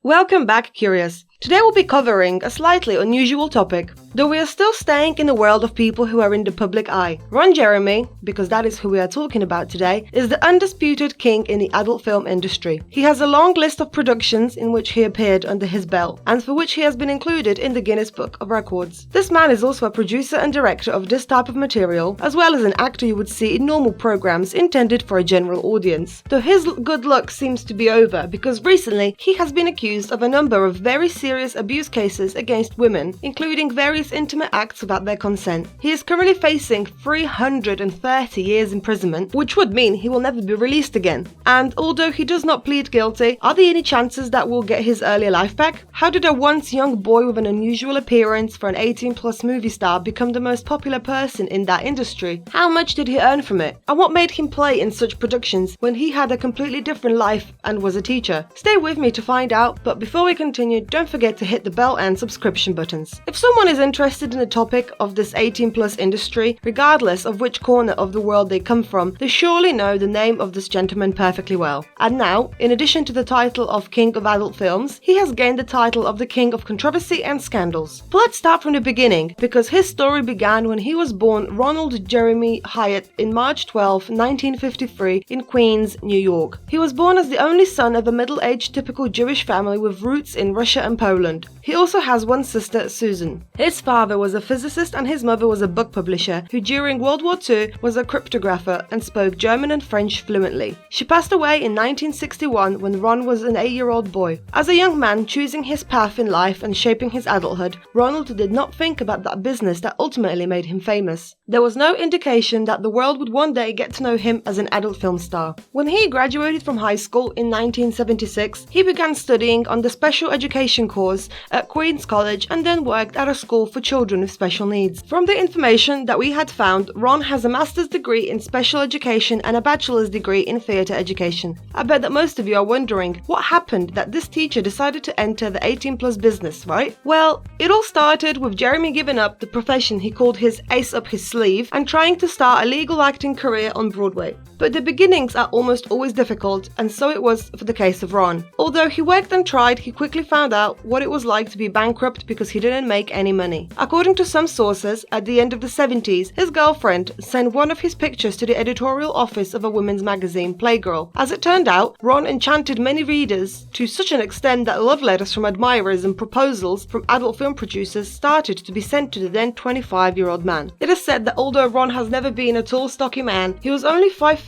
Welcome back, Curious. Today we'll be covering a slightly unusual topic, though we are still staying in the world of people who are in the public eye. Ron Jeremy, because that is who we are talking about today, is the undisputed king in the adult film industry. He has a long list of productions in which he appeared under his belt, and for which he has been included in the Guinness Book of Records. This man is also a producer and director of this type of material, as well as an actor you would see in normal programs intended for a general audience. Though his good luck seems to be over, because recently he has been accused of a number of very serious abuse cases against women, including various intimate acts without their consent. He is currently facing 330 years imprisonment, which would mean he will never be released again. And although he does not plead guilty, are there any chances that we'll get his earlier life back? How did a once young boy with an unusual appearance for an 18+ movie star become the most popular person in that industry? How much did he earn from it? And what made him play in such productions when he had a completely different life and was a teacher? Stay with me to find out, but before we continue, don't forget to hit the bell and subscription buttons. If someone is interested in the topic of this 18+ industry, regardless of which corner of the world they come from, they surely know the name of this gentleman perfectly well. And now, in addition to the title of King of Adult Films, he has gained the title of the King of Controversy and Scandals. But let's start from the beginning, because his story began when he was born Ronald Jeremy Hyatt in March 12, 1953 in Queens, New York. He was born as the only son of a middle-aged typical Jewish family with roots in Russia and Poland. He also has one sister, Susan. His father was a physicist and his mother was a book publisher who during World War II was a cryptographer and spoke German and French fluently. She passed away in 1961 when Ron was an 8-year-old boy. As a young man choosing his path in life and shaping his adulthood, Ronald did not think about that business that ultimately made him famous. There was no indication that the world would one day get to know him as an adult film star. When he graduated from high school in 1976, he began studying on the special education course at Queens College and then worked at a school for children with special needs. From the information that we had found, Ron has a master's degree in special education and a bachelor's degree in theatre education. I bet that most of you are wondering what happened that this teacher decided to enter the 18+ business, right? Well, it all started with Jeremy giving up the profession he called his ace up his sleeve and trying to start a legal acting career on Broadway. But the beginnings are almost always difficult, and so it was for the case of Ron. Although he worked and tried, he quickly found out what it was like to be bankrupt because he didn't make any money. According to some sources, at the end of the 70s, his girlfriend sent one of his pictures to the editorial office of a women's magazine, Playgirl. As it turned out, Ron enchanted many readers to such an extent that love letters from admirers and proposals from adult film producers started to be sent to the then 25-year-old man. It is said that although Ron has never been a tall, stocky man, he was only 5'5".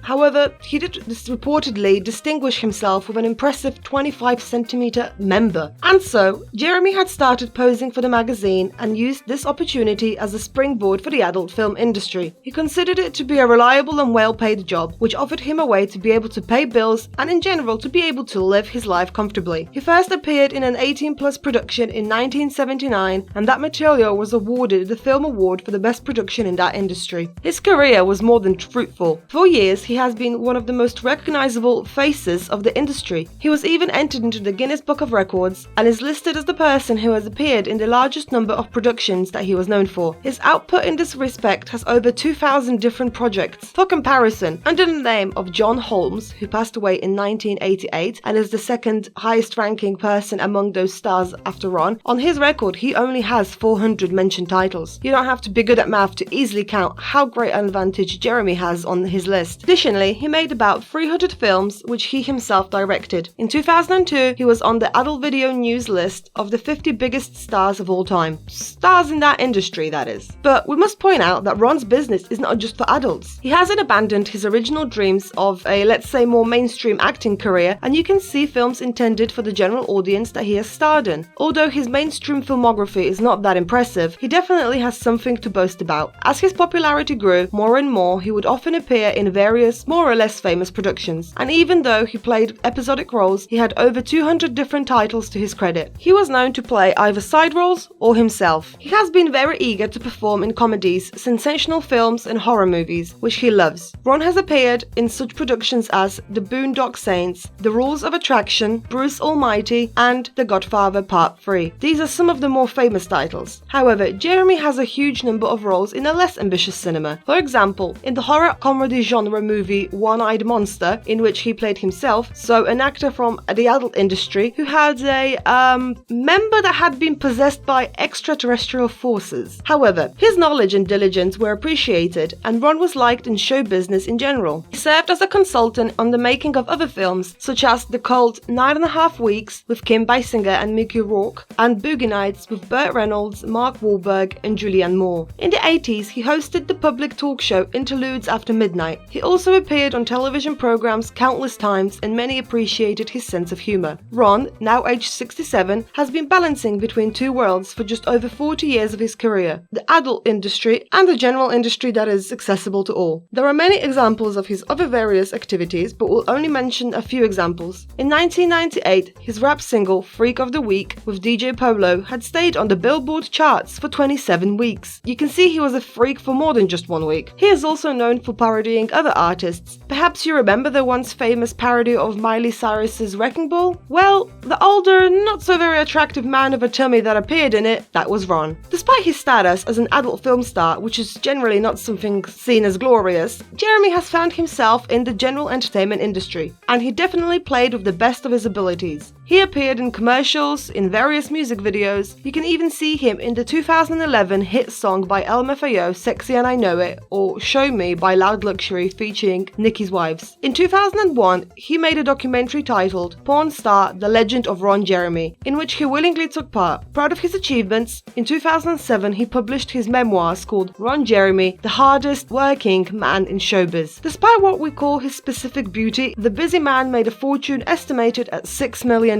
However, he did reportedly distinguish himself with an impressive 25-centimeter member. And so, Jeremy had started posing for the magazine and used this opportunity as a springboard for the adult film industry. He considered it to be a reliable and well-paid job, which offered him a way to be able to pay bills and in general to be able to live his life comfortably. He first appeared in an 18+ production in 1979, and that material was awarded the Film Award for the best production in that industry. His career was more than fruitful. For years, he has been one of the most recognizable faces of the industry. He was even entered into the Guinness Book of Records and is listed as the person who has appeared in the largest number of productions that he was known for. His output in this respect has over 2,000 different projects. For comparison, under the name of John Holmes, who passed away in 1988 and is the second highest ranking person among those stars after Ron, on his record he only has 400 mentioned titles. You don't have to be good at math to easily count how great an advantage Jeremy has on his list. Additionally, he made about 300 films which he himself directed. In 2002, he was on the Adult Video News list of the 50 biggest stars of all time. Stars in that industry, that is. But we must point out that Ron's business is not just for adults. He hasn't abandoned his original dreams of a, let's say, more mainstream acting career, and you can see films intended for the general audience that he has starred in. Although his mainstream filmography is not that impressive, he definitely has something to boast about. As his popularity grew more and more, he would often appear in various more or less famous productions. And even though he played episodic roles, he had over 200 different titles titles to his credit. He was known to play either side roles or himself. He has been very eager to perform in comedies, sensational films and horror movies, which he loves. Ron has appeared in such productions as The Boondock Saints, The Rules of Attraction, Bruce Almighty, and The Godfather Part 3. These are some of the more famous titles. However, Jeremy has a huge number of roles in a less ambitious cinema. For example, in the horror comedy genre movie One-Eyed Monster, in which he played himself, so an actor from the adult industry who had a member that had been possessed by extraterrestrial forces. However, his knowledge and diligence were appreciated, and Ron was liked in show business in general. He served as a consultant on the making of other films, such as the cult 9.5 Weeks with Kim Basinger and Mickey Rourke, and Boogie Nights with Burt Reynolds, Mark Wahlberg, and Julianne Moore. In the 80s, he hosted the public talk show Interludes After Midnight. He also appeared on television programs countless times, and many appreciated his sense of humor. Ron, now aged 67, has been balancing between two worlds for just over 40 years of his career: the adult industry and the general industry that is accessible to all. There are many examples of his other various activities, but we'll only mention a few examples. In 1998, his rap single Freak of the Week with DJ Polo had stayed on the Billboard charts for 27 weeks. You can see he was a freak for more than just 1 week. He is also known for parodying other artists. Perhaps you remember the once famous parody of Miley Cyrus's Wrecking Ball? Well, the older, not so very attractive man of a tummy that appeared in it, that was Ron. Despite his status as an adult film star, which is generally not something seen as glorious, Jeremy has found himself in the general entertainment industry, and he definitely played with the best of his abilities. He appeared in commercials, in various music videos. You can even see him in the 2011 hit song by LMFAO, Sexy and I Know It, or Show Me by Loud Luxury featuring Nicki's Wives. In 2001, he made a documentary titled Porn Star: The Legend of Ron Jeremy, in which he willingly took part. Proud of his achievements, in 2007 he published his memoirs called Ron Jeremy, the hardest working man in showbiz. Despite what we call his specific beauty, the busy man made a fortune estimated at $6 million.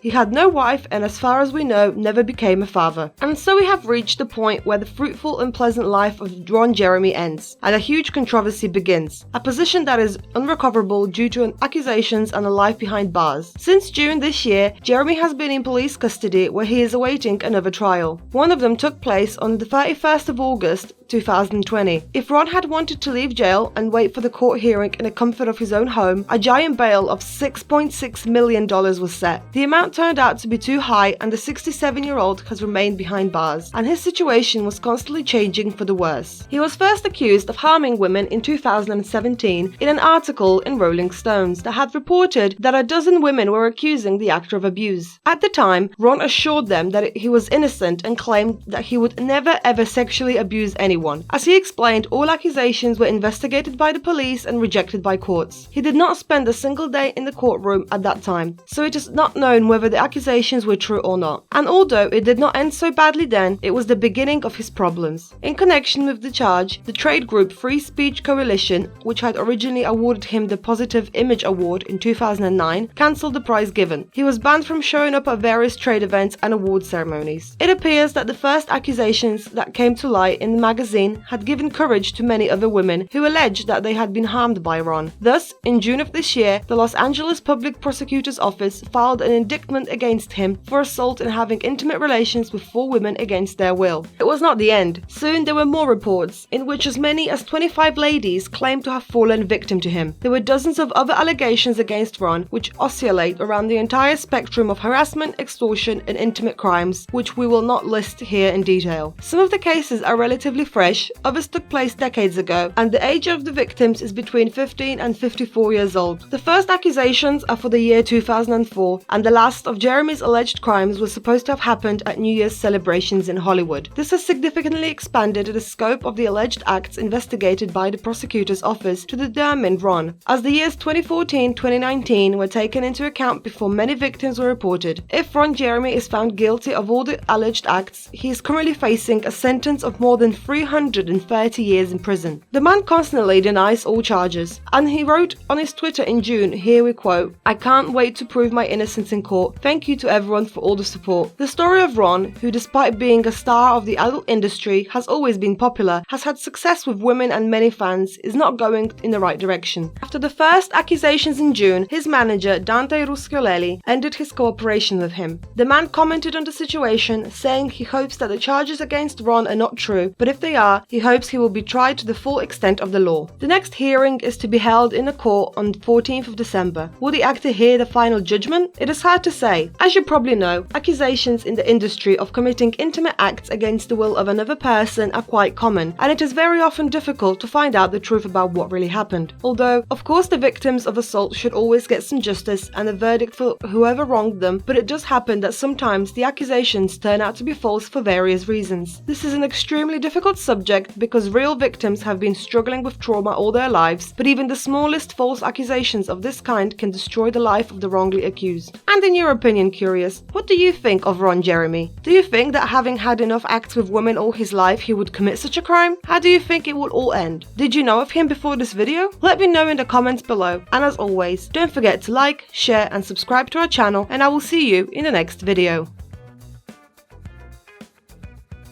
He had no wife and, as far as we know, never became a father. And so we have reached the point where the fruitful and pleasant life of Ron Jeremy ends, and a huge controversy begins, a position that is unrecoverable due to accusations and a life behind bars. Since June this year, Jeremy has been in police custody where he is awaiting another trial. One of them took place on the 31st of August 2020. If Ron had wanted to leave jail and wait for the court hearing in the comfort of his own home, a giant bail of $6.6 million was set. The amount turned out to be too high, and the 67-year-old has remained behind bars, and his situation was constantly changing for the worse. He was first accused of harming women in 2017 in an article in Rolling Stones that had reported that a dozen women were accusing the actor of abuse. At the time, Ron assured them that he was innocent and claimed that he would never ever sexually abuse anyone. As he explained, all accusations were investigated by the police and rejected by courts. He did not spend a single day in the courtroom at that time, so it is not known whether the accusations were true or not. And although it did not end so badly then, it was the beginning of his problems. In connection with the charge, the trade group Free Speech Coalition, which had originally awarded him the Positive Image Award in 2009, cancelled the prize given. He was banned from showing up at various trade events and award ceremonies. It appears that the first accusations that came to light in the magazine had given courage to many other women who alleged that they had been harmed by Ron. Thus, in June of this year, the Los Angeles Public Prosecutor's Office filed an indictment against him for assault and having intimate relations with 4 women against their will. It was not the end. Soon there were more reports, in which as many as 25 ladies claimed to have fallen victim to him. There were dozens of other allegations against Ron, which oscillate around the entire spectrum of harassment, extortion, and intimate crimes, which we will not list here in detail. Some of the cases are relatively fresh, others took place decades ago, and the age of the victims is between 15 and 54 years old. The first accusations are for the year 2004, and the last of Jeremy's alleged crimes was supposed to have happened at New Year's celebrations in Hollywood. This has significantly expanded the scope of the alleged acts investigated by the prosecutor's office to determine Ron, as the years 2014-2019 were taken into account before many victims were reported. If Ron Jeremy is found guilty of all the alleged acts, he is currently facing a sentence of more than 330 years in prison. The man constantly denies all charges, and he wrote on his Twitter in June, here we quote, "I can't wait to prove my innocence in court. Thank you to everyone for all the support." The story of Ron, who despite being a star of the adult industry has always been popular, has had success with women and many fans, is not going in the right direction. After the first accusations in June, his manager Dante Rusciolelli ended his cooperation with him. The man commented on the situation, saying he hopes that the charges against Ron are not true, but if they are, he hopes he will be tried to the full extent of the law. The next hearing is to be held in a court on 14th of December. Will the actor hear the final judgment? It is hard to say. As you probably know, accusations in the industry of committing intimate acts against the will of another person are quite common, and it is very often difficult to find out the truth about what really happened. Although, of course, the victims of assault should always get some justice and a verdict for whoever wronged them, but it does happen that sometimes the accusations turn out to be false for various reasons. This is an extremely difficult subject because real victims have been struggling with trauma all their lives, but even the smallest false accusations of this kind can destroy the life of the wrongly accused. And in your opinion, curious, what do you think of Ron Jeremy? Do you think that having had enough acts with women all his life, he would commit such a crime? How do you think it will all end? Did you know of him before this video? Let me know in the comments below. And as always, don't forget to like, share and subscribe to our channel, and I will see you in the next video.